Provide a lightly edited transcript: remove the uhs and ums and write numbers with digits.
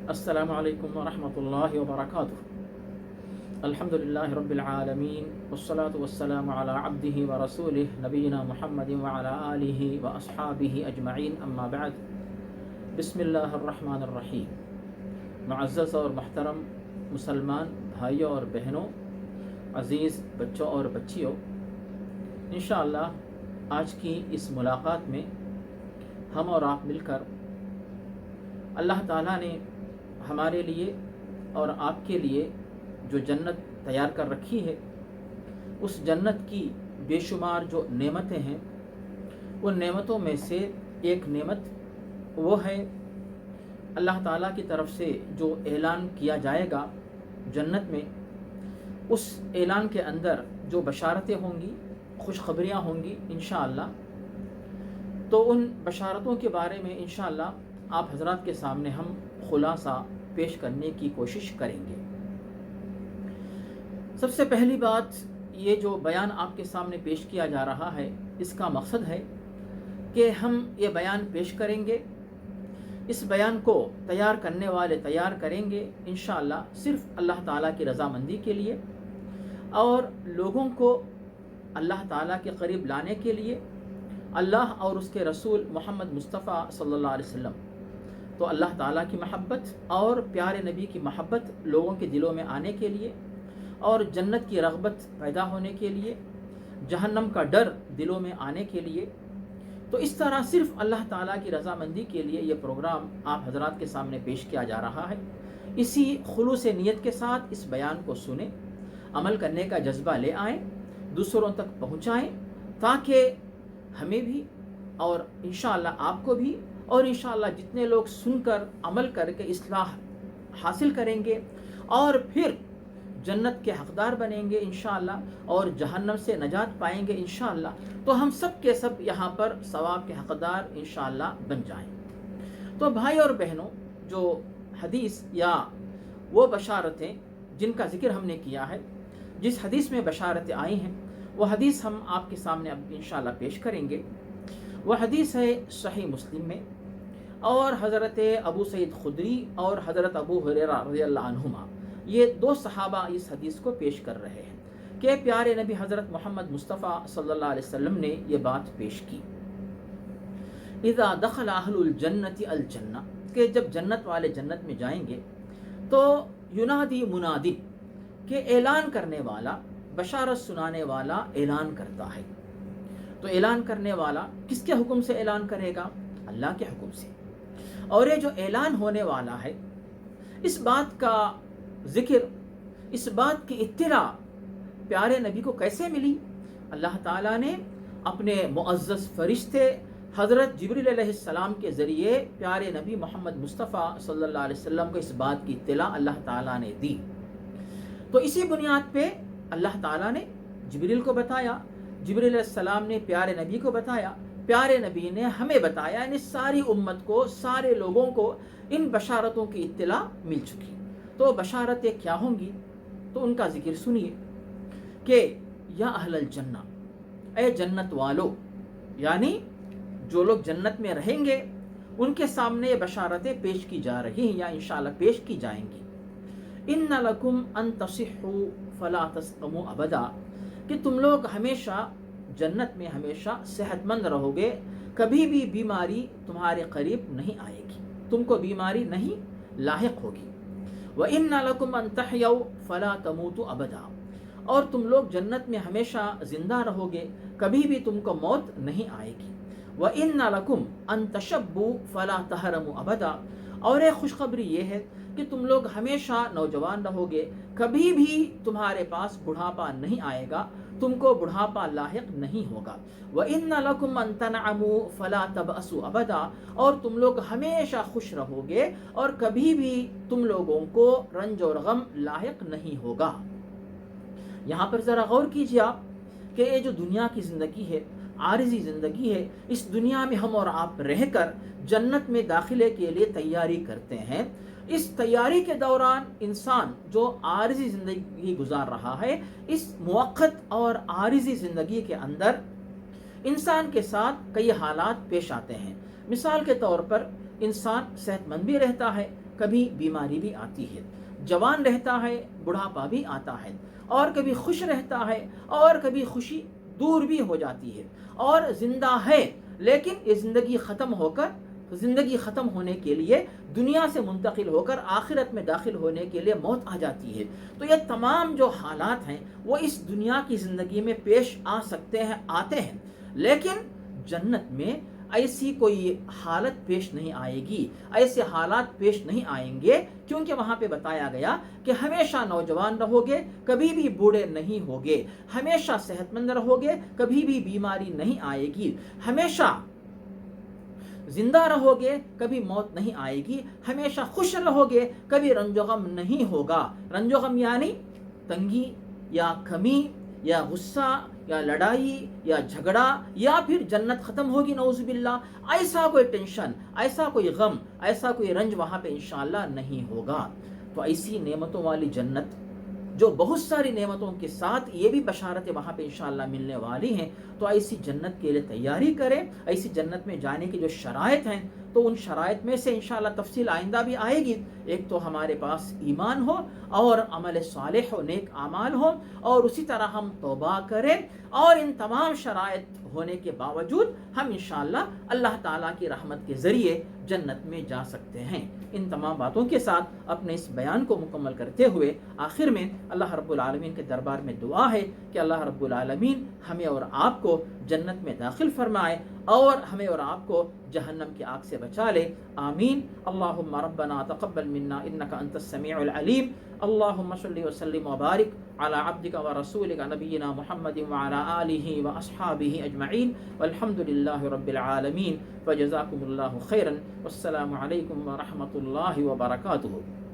السلام علیکم ورحمۃ اللہ وبرکاتہ۔ الحمدللہ رب العالمین والصلاة والسلام علی عبدہ ورسولہ نبینا محمد وعلی آلہ واصحابہ اجمعین، اما بعد۔ بسم اللہ الرحمن الرحیم۔ معزز اور محترم مسلمان بھائیوں اور بہنوں، عزیز بچوں اور بچیوں، انشاءاللہ آج کی اس ملاقات میں ہم اور آپ مل کر اللہ تعالیٰ نے ہمارے لیے اور آپ کے لیے جو جنت تیار کر رکھی ہے، اس جنت کی بے شمار جو نعمتیں ہیں، ان نعمتوں میں سے ایک نعمت وہ ہے اللہ تعالیٰ کی طرف سے جو اعلان کیا جائے گا جنت میں، اس اعلان کے اندر جو بشارتیں ہوں گی، خوشخبریاں ہوں گی انشاءاللہ۔ تو ان بشارتوں کے بارے میں انشاءاللہ آپ حضرات کے سامنے ہم خلاصہ پیش کرنے کی کوشش کریں گے۔ سب سے پہلی بات، یہ جو بیان آپ کے سامنے پیش کیا جا رہا ہے، اس کا مقصد ہے کہ ہم یہ بیان پیش کریں گے، اس بیان کو تیار کرنے والے تیار کریں گے انشاءاللہ صرف اللہ تعالیٰ کی رضامندی کے لیے اور لوگوں کو اللہ تعالیٰ کے قریب لانے کے لیے، اللہ اور اس کے رسول محمد مصطفیٰ صلی اللہ علیہ وسلم، تو اللہ تعالیٰ کی محبت اور پیارے نبی کی محبت لوگوں کے دلوں میں آنے کے لیے اور جنت کی رغبت پیدا ہونے کے لیے، جہنم کا ڈر دلوں میں آنے کے لیے۔ تو اس طرح صرف اللہ تعالیٰ کی رضامندی کے لیے یہ پروگرام آپ حضرات کے سامنے پیش کیا جا رہا ہے۔ اسی خلوص نیت کے ساتھ اس بیان کو سنیں، عمل کرنے کا جذبہ لے آئیں، دوسروں تک پہنچائیں، تاکہ ہمیں بھی اور انشاءاللہ آپ کو بھی اور انشاءاللہ جتنے لوگ سن کر عمل کر کے اصلاح حاصل کریں گے اور پھر جنت کے حقدار بنیں گے انشاءاللہ اور جہنم سے نجات پائیں گے انشاءاللہ، تو ہم سب کے سب یہاں پر ثواب کے حقدار انشاءاللہ بن جائیں۔ تو بھائی اور بہنوں، جو حدیث یا وہ بشارتیں جن کا ذکر ہم نے کیا ہے، جس حدیث میں بشارتیں آئی ہیں، وہ حدیث ہم آپ کے سامنے اب انشاءاللہ پیش کریں گے۔ وہ حدیث ہے صحیح مسلم میں، اور حضرت ابو سعید خدری اور حضرت ابو ہریرہ رضی اللہ عنہما، یہ دو صحابہ اس حدیث کو پیش کر رہے ہیں کہ پیارے نبی حضرت محمد مصطفیٰ صلی اللہ علیہ وسلم نے یہ بات پیش کی، اذا دخل اہل الجنت الجنہ، کہ جب جنت والے جنت میں جائیں گے تو ینادی منادی، کہ اعلان کرنے والا، بشارت سنانے والا اعلان کرتا ہے۔ تو اعلان کرنے والا کس کے حکم سے اعلان کرے گا؟ اللہ کے حکم سے۔ اور یہ جو اعلان ہونے والا ہے، اس بات کا ذکر، اس بات کی اطلاع پیارے نبی کو کیسے ملی؟ اللہ تعالیٰ نے اپنے معزز فرشتے حضرت جبریل علیہ السلام کے ذریعے پیارے نبی محمد مصطفیٰ صلی اللہ علیہ وسلم کو اس بات کی اطلاع اللہ تعالیٰ نے دی۔ تو اسی بنیاد پہ اللہ تعالیٰ نے جبریل کو بتایا، جبریل علیہ السلام نے پیارے نبی کو بتایا، پیارے نبی نے ہمیں بتایا، یعنی ساری امت کو، سارے لوگوں کو ان بشارتوں کی اطلاع مل چکی۔ تو بشارتیں کیا ہوں گی؟ تو ان کا ذکر سنیے کہ یا اہل الجنہ، اے جنت والو، یعنی جو لوگ جنت میں رہیں گے ان کے سامنے یہ بشارتیں پیش کی جا رہی ہیں یا انشاءاللہ پیش کی جائیں گی۔ ان لکم ان تصحوا فلا تسقموا ابدا، کہ تم لوگ ہمیشہ جنت میں ہمیشہ صحت مند رہو گے، کبھی بھی بیماری تمہارے قریب نہیں آئے گی، تم کو بیماری نہیں لاحق ہوگی۔ وَإِنَّ لَكُمْ أَن تَحْيَوْا فَلَا تَمُوتُوا أَبَدًا، اور تم لوگ جنت میں ہمیشہ زندہ رہو گے، کبھی بھی تم کو موت نہیں آئے گی۔ وَإِنَّ لَكُمْ أَن تَشَبُّوا فَلَا تَحْرَمُوا أَبَدًا، اور ایک خوشخبری یہ ہے کہ تم لوگ ہمیشہ نوجوان رہو گے، کبھی بھی تمہارے پاس بڑھاپا نہیں آئے گا، تم کو بڑھاپا لاحق نہیں ہوگا۔ وَإِنَّ لَكُمْ أَن تَنْعَمُوا فَلَا تَبْأَسُوا أَبَدًا، اور تم لوگ ہمیشہ خوش رہو گے اور کبھی بھی تم لوگوں کو رنج اور غم لاحق نہیں ہوگا۔ یہاں پر ذرا غور کیجیے آپ کہ یہ جو دنیا کی زندگی ہے، عارضی زندگی ہے، اس دنیا میں ہم اور آپ رہ کر جنت میں داخلے کے لیے تیاری کرتے ہیں۔ اس تیاری کے دوران انسان جو عارضی زندگی گزار رہا ہے، اس موقت اور عارضی زندگی کے اندر انسان کے ساتھ کئی حالات پیش آتے ہیں۔ مثال کے طور پر انسان صحت مند بھی رہتا ہے، کبھی بیماری بھی آتی ہے، جوان رہتا ہے بڑھاپا بھی آتا ہے، اور کبھی خوش رہتا ہے اور کبھی خوشی دور بھی ہو جاتی ہے، اور زندہ ہے لیکن یہ زندگی ختم ہونے کے لیے دنیا سے منتقل ہو کر آخرت میں داخل ہونے کے لیے موت آ جاتی ہے۔ تو یہ تمام جو حالات ہیں وہ اس دنیا کی زندگی میں پیش آ سکتے ہیں، آتے ہیں، لیکن جنت میں ایسی کوئی حالت پیش نہیں آئے گی، ایسے حالات پیش نہیں آئیں گے، کیونکہ وہاں پہ بتایا گیا کہ ہمیشہ نوجوان رہو گے، کبھی بھی بوڑھے نہیں ہوگے، ہمیشہ صحت مند رہو گے، کبھی بھی بیماری نہیں آئے گی، ہمیشہ زندہ رہو گے، کبھی موت نہیں آئے گی، ہمیشہ خوش رہو گے، کبھی رنج و غم نہیں ہوگا۔ رنج و غم یعنی تنگی یا کمی یا غصہ یا لڑائی یا جھگڑا، یا پھر جنت ختم ہوگی نعوذ باللہ، ایسا کوئی ٹینشن، ایسا کوئی غم، ایسا کوئی رنج وہاں پہ انشاءاللہ نہیں ہوگا۔ تو ایسی نعمتوں والی جنت جو بہت ساری نعمتوں کے ساتھ یہ بھی بشارتیں وہاں پہ انشاءاللہ ملنے والی ہیں، تو ایسی جنت کے لیے تیاری کریں۔ ایسی جنت میں جانے کی جو شرائط ہیں، تو ان شرائط میں سے انشاءاللہ تفصیل آئندہ بھی آئے گی۔ ایک تو ہمارے پاس ایمان ہو اور عمل صالح ہو، نیک اعمال ہو، اور اسی طرح ہم توبہ کریں، اور ان تمام شرائط ہونے کے باوجود ہم انشاءاللہ اللہ تعالیٰ کی رحمت کے ذریعے جنت میں جا سکتے ہیں۔ ان تمام باتوں کے ساتھ اپنے اس بیان کو مکمل کرتے ہوئے آخر میں اللہ رب العالمین کے دربار میں دعا ہے کہ اللہ رب العالمین ہمیں اور آپ کو جنت میں داخل فرمائے، اور ہمیں اور آپ کو جہنم کی آگ سے بچا لے، آمین۔ اللہم ربنا تقبل منا انکا انت السمیع العلیم، اللہم صلی وسلم وبارک علی عبدک ورسولک نبینا محمد وعلی آلہ واصحابہ اجمعین، والحمد للہ رب العالمین، وجزاکم اللہ خیرا، والسلام علیکم ورحمۃ اللہ وبرکاتہ۔